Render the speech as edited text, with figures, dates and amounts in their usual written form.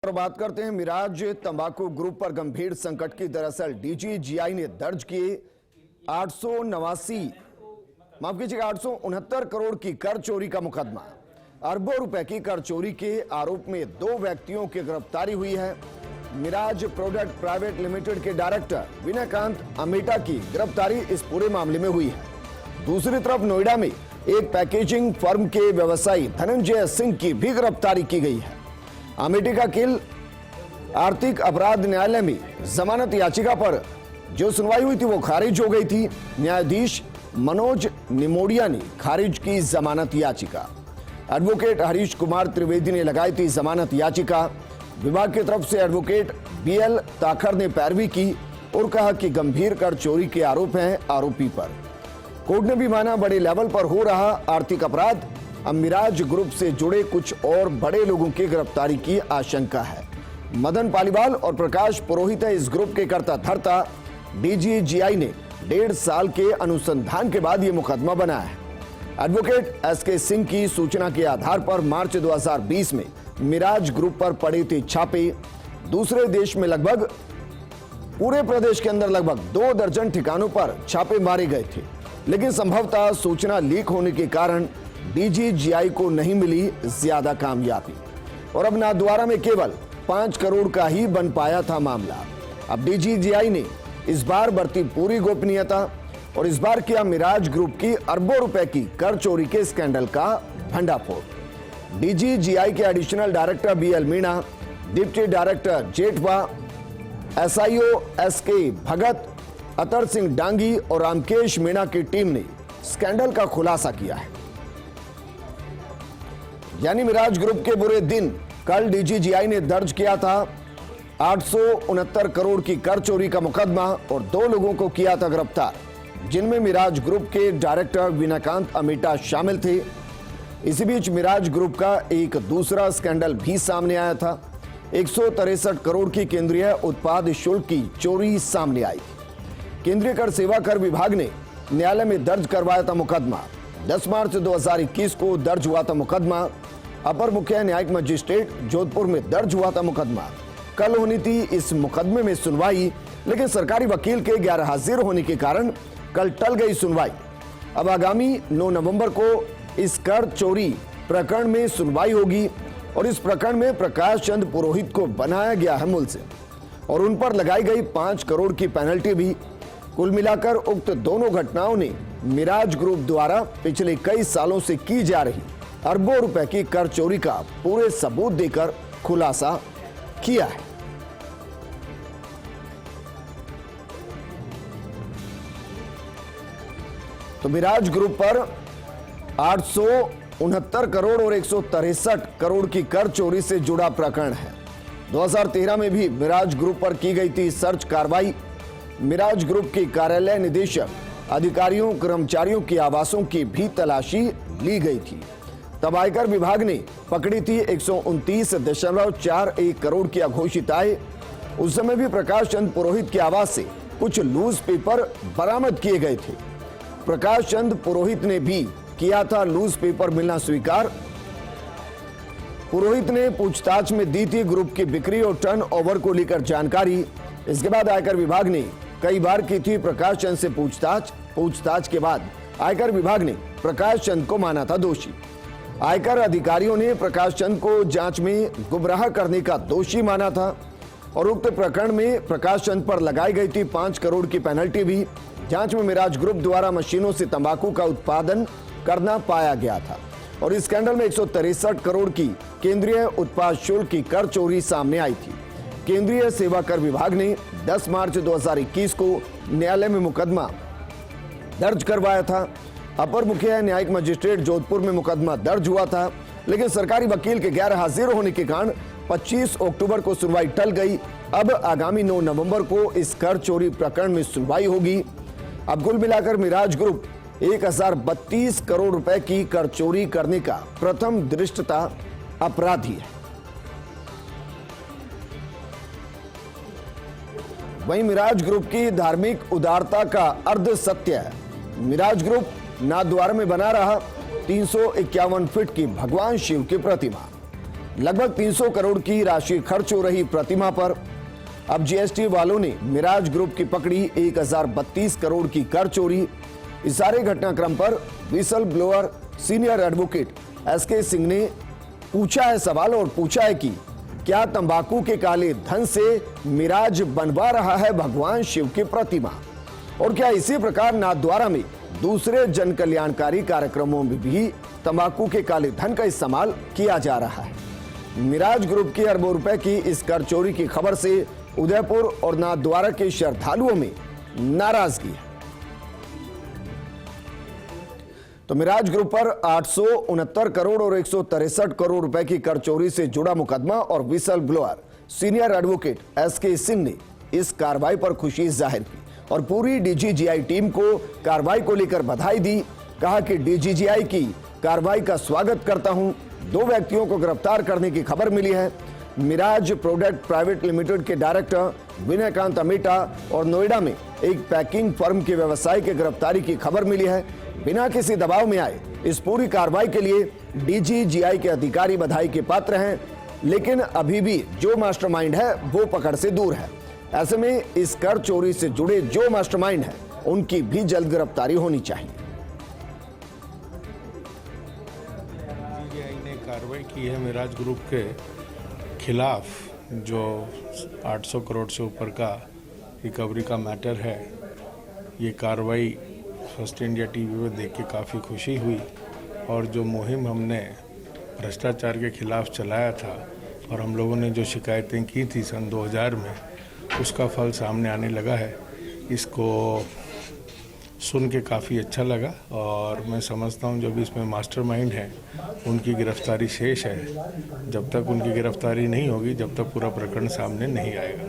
और बात करते हैं मिराज तंबाकू ग्रुप पर गंभीर संकट की। दरअसल डीजीजीआई ने दर्ज किए 869 करोड़ की कर चोरी का मुकदमा। अरबों रुपए की कर चोरी के आरोप में 2 व्यक्तियों की गिरफ्तारी हुई है। मिराज प्रोडक्ट प्राइवेट लिमिटेड के डायरेक्टर विनयकांत अमेटा की गिरफ्तारी इस पूरे मामले में हुई है। दूसरी तरफ नोएडा में एक पैकेजिंग फर्म के व्यवसायी धनंजय सिंह की भी गिरफ्तारी की गई है। अमेठी का किल आर्थिक अपराध न्यायालय में जमानत याचिका पर जो सुनवाई हुई थी वो खारिज हो गई थी। न्यायाधीश मनोज निमोडिया ने खारिज की जमानत याचिका। एडवोकेट हरीश कुमार त्रिवेदी ने लगाई थी जमानत याचिका। विभाग की तरफ से एडवोकेट बीएल ताखर ने पैरवी की और कहा कि गंभीर कर चोरी के आरोप हैं आरोपी पर। कोर्ट ने भी माना बड़े लेवल पर हो रहा आर्थिक अपराध। अब मिराज ग्रुप से जुड़े कुछ और बड़े लोगों की गिरफ्तारी की आशंका है। मदन पालीवाल और प्रकाश पुरोहित है इस ग्रुप के कर्ता धर्ता। डीजीजीआई ने 1.5 साल के अनुसंधान के बाद यह मुकदमा बनाया है। एडवोकेट एसके सिंह की सूचना के आधार पर मार्च 2020 में मिराज ग्रुप पर पड़े थे छापे। दूसरे देश में लगभग पूरे प्रदेश के अंदर लगभग 2 दर्जन ठिकानों पर छापे मारे गए थे, लेकिन संभवतः सूचना लीक होने के कारण डीजीजीआई को नहीं मिली ज्यादा कामयाबी और अब नाथद्वारा में केवल 5 करोड़ का ही बन पाया था मामला। अब डीजीजीआई ने इस बार बरती पूरी गोपनीयता और इस बार किया मिराज ग्रुप की अरबों रुपए की कर चोरी के स्कैंडल का भंडाफोड़। डीजीजीआई के additional director BL Meena, deputy director Jethwa, SIO SK Bhagat, Attar Singh Dangi और रामकेश मीणा की टीम ने स्कैंडल का खुलासा किया है। यानी मिराज ग्रुप के बुरे दिन। कल डीजीजीआई ने दर्ज किया था 869 करोड़ की कर चोरी का मुकदमा और 2 लोगों को किया था गिरफ्तार, जिनमें मिराज ग्रुप के डायरेक्टर विनयकांत अमेटा शामिल थे। इसी बीच मिराज ग्रुप का एक दूसरा स्कैंडल भी सामने आया था। 163 करोड़ की केंद्रीय उत्पाद शुल्क की चोरी सामने आई। केंद्रीय कर सेवा कर विभाग ने न्यायालय में दर्ज करवाया था मुकदमा। 10 मार्च 2021 को दर्ज हुआ था मुकदमा। अपर मुख्य न्यायिक मजिस्ट्रेट जोधपुर में दर्ज हुआ था मुकदमा। कल होनी थी इस मुकदमे में सुनवाई, लेकिन सरकारी वकील के गैर हाजिर होने के कारण कल टल गई सुनवाई। अब आगामी 9 नवंबर को इस कर चोरी प्रकरण में सुनवाई होगी और इस प्रकरण में प्रकाश चंद पुरोहित को बनाया गया है मुलजिम और उन पर लगाई गई 5 करोड़ की पेनल्टी भी। कुल मिलाकर उक्त दोनों घटनाओं ने मिराज ग्रुप द्वारा पिछले कई सालों से की जा रही अरबों रुपए की कर चोरी का पूरे सबूत देकर खुलासा किया है। तो मिराज ग्रुप पर 869 करोड़ और 163 करोड़ की कर चोरी से जुड़ा प्रकरण है। 2013 में भी मिराज ग्रुप पर की गई थी सर्च कार्रवाई। मिराज ग्रुप के कार्यालय निदेशक, अधिकारियों, कर्मचारियों की आवासों की भी तलाशी ली गई थी। तब आयकर विभाग ने पकड़ी थी 129.41 करोड़ की अघोषित आय। उस समय भी प्रकाश चंद पुरोहित के आवास से कुछ लूज पेपर बरामद किए गए थे। प्रकाश चंद पुरोहित ने भी किया था लूज पेपर मिलना स्वीकार। पुरोहित ने पूछताछ में दी थी ग्रुप की बिक्री और टर्नओवर को लेकर जानकारी। इसके बाद आयकर विभाग ने कई बार की थी प्रकाश चंद से पूछताछ के बाद आयकर विभाग ने प्रकाश चंद को माना था दोषी। आयकर अधिकारियों ने प्रकाश चंद को जांच में गुमराह करने का दोषी माना था और उक्त प्रकरण में प्रकाश चंद पर लगाई गई थी 5 करोड़ की पेनल्टी भी। जांच में मिराज ग्रुप द्वारा मशीनों से तंबाकू का उत्पादन करना पाया गया था और इस स्कैंडल में 163 करोड़ की केंद्रीय उत्पाद शुल्क की कर चोरी सामने आई थी। केंद्रीय सेवा कर विभाग ने 10 मार्च 2021 को न्यायालय में मुकदमा दर्ज करवाया था। अपर मुख्य न्यायिक मजिस्ट्रेट जोधपुर में मुकदमा दर्ज हुआ था, लेकिन सरकारी वकील के गैर हाजिर होने के कारण 25 अक्टूबर को सुनवाई टल गई। अब आगामी 9 नवंबर को इस कर चोरी प्रकरण में सुनवाई होगी। अब कुल मिलाकर मिराज ग्रुप 1032 करोड़ रुपए की कर चोरी करने का प्रथम दृष्टता अपराधी है। वहीं मिराज ग्रुप की धार्मिक उदारता का अर्ध सत्य है। मिराज ग्रुप नाथद्वारा में बना रहा 351 फीट की भगवान शिव की प्रतिमा। लगभग 300 करोड़ की राशि खर्च हो रही प्रतिमा पर। अब जीएसटी वालों ने मिराज ग्रुप की पकड़ी 1032 करोड़ की कर चोरी। इस सारे घटनाक्रम पर whistle blower senior advocate SK Singh ने पूछा है सवाल और पूछा है कि क्या तंबाकू के काले धन से मिराज बनवा रहा है भगवान शिव की प्रतिमा, और क्या इसी प्रकार नाथद्वारा में दूसरे जन कल्याणकारी कार्यक्रमों में भी तंबाकू के काले धन का इस्तेमाल किया जा रहा है। मिराज ग्रुप की अरबों रुपए की इस कर चोरी की खबर से उदयपुर और नाथद्वारा के श्रद्धालुओं में नाराजगी है। तो मिराज ग्रुप पर 869 करोड़ और 163 करोड़ रुपए की कर चोरी से जुड़ा मुकदमा और whistle blower senior advocate SK Singh ने इस कार्रवाई पर खुशी जाहिर की और पूरी डीजीजीआई टीम को कार्रवाई को लेकर बधाई दी। कहा कि डीजीजीआई की कार्रवाई का स्वागत करता हूं। 2 व्यक्तियों को गिरफ्तार करने की खबर मिली है। मिराज प्रोडक्ट प्राइवेट लिमिटेड के डायरेक्टर विनयकांत अमेटा और नोएडा में एक पैकिंग फर्म के व्यवसायी की गिरफ्तारी की खबर मिली है। बिना किसी दबाव में आए इस पूरी कार्रवाई के लिए डीजीजीआई के अधिकारी बधाई के पात्र हैं, लेकिन अभी भी जो मास्टरमाइंड है वो पकड़ से दूर है। ऐसे में इस कर चोरी से जुड़े जो मास्टरमाइंड है उनकी भी जल्द गिरफ्तारी होनी चाहिए। डीजीजीआई ने कार्रवाई की है मिराज ग्रुप के खिलाफ, जो 800 करोड़ से ऊपर का रिकवरी का मैटर है। ये कार्रवाई फर्स्ट इंडिया टीवी में देख के काफ़ी खुशी हुई, और जो मुहिम हमने भ्रष्टाचार के खिलाफ चलाया था और हम लोगों ने जो शिकायतें की थी सन 2000 में, उसका फल सामने आने लगा है। इसको सुन के काफ़ी अच्छा लगा और मैं समझता हूँ जो भी इसमें मास्टरमाइंड है उनकी गिरफ्तारी शेष है। जब तक उनकी गिरफ्तारी नहीं होगी, जब तक पूरा प्रकरण सामने नहीं आएगा।